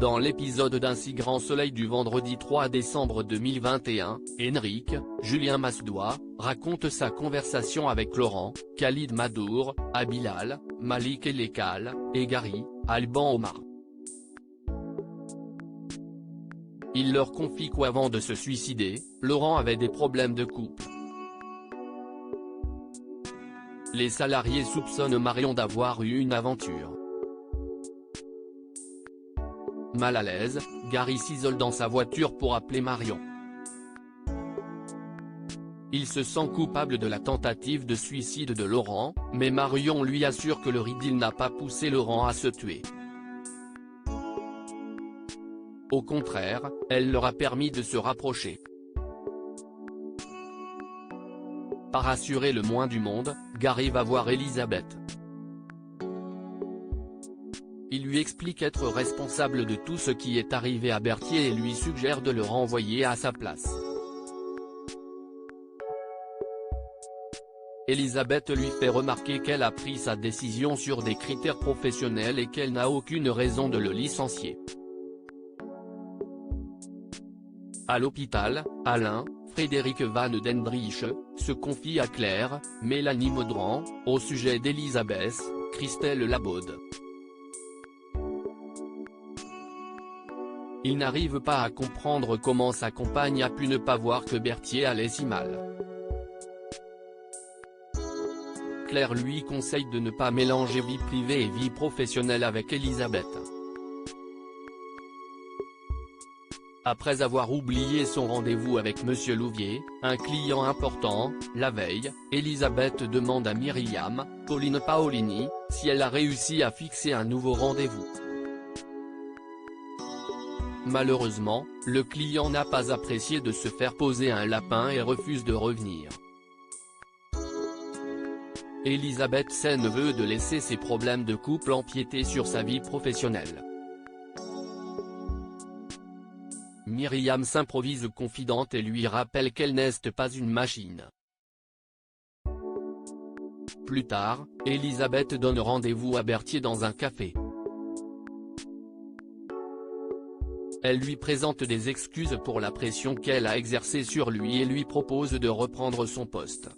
Dans l'épisode d'Un si grand soleil du vendredi 3 décembre 2021, Enrique, Julien Masdoua, raconte sa conversation avec Laurent, Khalid Madour, Abilal, Malik Elekal, et Gary, Alban Omar. Il leur confie qu'avant de se suicider, Laurent avait des problèmes de couple. Les salariés soupçonnent Marion d'avoir eu une aventure. Mal à l'aise, Gary s'isole dans sa voiture pour appeler Marion. Il se sent coupable de la tentative de suicide de Laurent, mais Marion lui assure que leur idylle n'a pas poussé Laurent à se tuer. Au contraire, elle leur a permis de se rapprocher. Pour rassurer le moins du monde, Gary va voir Elisabeth. Il lui explique être responsable de tout ce qui est arrivé à Berthier et lui suggère de le renvoyer à sa place. Elisabeth lui fait remarquer qu'elle a pris sa décision sur des critères professionnels et qu'elle n'a aucune raison de le licencier. À l'hôpital, Alain, Frédéric Van Dendrich, se confie à Claire, Mélanie Maudran, au sujet d'Elisabeth, Christelle Labaude. Il n'arrive pas à comprendre comment sa compagne a pu ne pas voir que Berthier allait si mal. Claire lui conseille de ne pas mélanger vie privée et vie professionnelle avec Elisabeth. Après avoir oublié son rendez-vous avec Monsieur Louvier, un client important, la veille, Elisabeth demande à Myriam, Pauline Paolini, si elle a réussi à fixer un nouveau rendez-vous. Malheureusement, le client n'a pas apprécié de se faire poser un lapin et refuse de revenir. Elisabeth ne veut de laisser ses problèmes de couple empiéter sur sa vie professionnelle. Myriam s'improvise confidente et lui rappelle qu'elle n'est pas une machine. Plus tard, Elisabeth donne rendez-vous à Berthier dans un café. Elle lui présente des excuses pour la pression qu'elle a exercée sur lui et lui propose de reprendre son poste.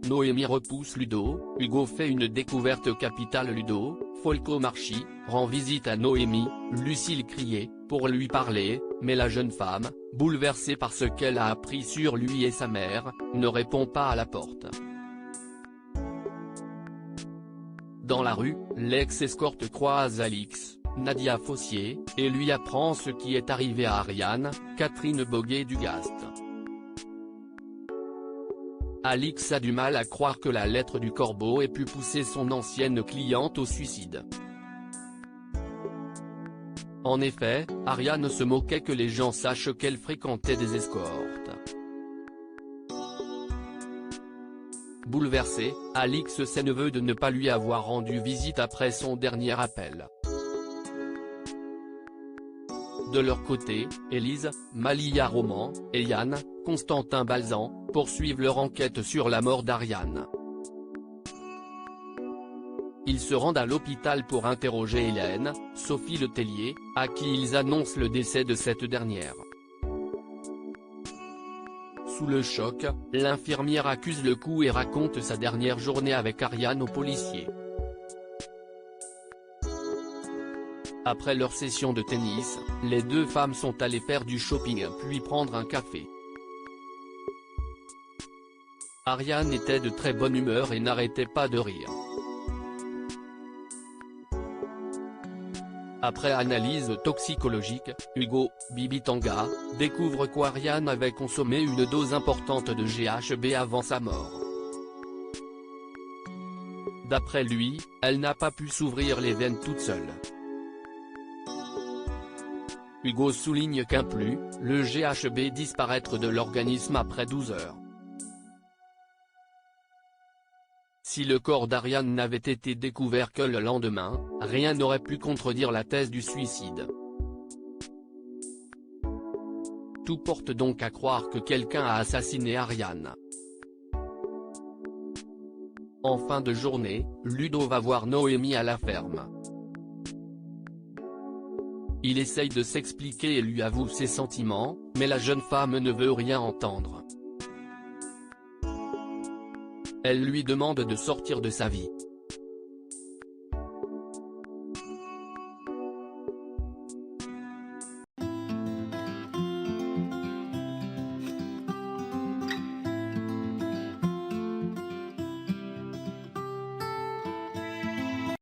Noémie repousse Ludo, Hugo fait une découverte capitale. Ludo, Folco Marchi, rend visite à Noémie, Lucille criait, pour lui parler, mais la jeune femme, bouleversée par ce qu'elle a appris sur lui et sa mère, ne répond pas à la porte. Dans la rue, l'ex-escorte croise Alix, Nadia Fossier, et lui apprend ce qui est arrivé à Ariane, Catherine Boguet-Dugast. Alix a du mal à croire que la lettre du corbeau ait pu pousser son ancienne cliente au suicide. En effet, Ariane se moquait que les gens sachent qu'elle fréquentait des escortes. Bouleversée, Alix s'en veut de ne pas lui avoir rendu visite après son dernier appel. De leur côté, Élise, Malia Roman, et Yann, Constantin Balzan, poursuivent leur enquête sur la mort d'Ariane. Ils se rendent à l'hôpital pour interroger Hélène, Sophie Letellier, à qui ils annoncent le décès de cette dernière. Sous le choc, l'infirmière accuse le coup et raconte sa dernière journée avec Ariane aux policiers. Après leur session de tennis, les deux femmes sont allées faire du shopping puis prendre un café. Ariane était de très bonne humeur et n'arrêtait pas de rire. Après analyse toxicologique, Hugo, Bibitanga, découvre qu'Ariane avait consommé une dose importante de GHB avant sa mort. D'après lui, elle n'a pas pu s'ouvrir les veines toute seule. Hugo souligne qu'un plus, le GHB disparaître de l'organisme après 12 heures. Si le corps d'Ariane n'avait été découvert que le lendemain, rien n'aurait pu contredire la thèse du suicide. Tout porte donc à croire que quelqu'un a assassiné Ariane. En fin de journée, Ludo va voir Noémie à la ferme. Il essaye de s'expliquer et lui avoue ses sentiments, mais la jeune femme ne veut rien entendre. Elle lui demande de sortir de sa vie.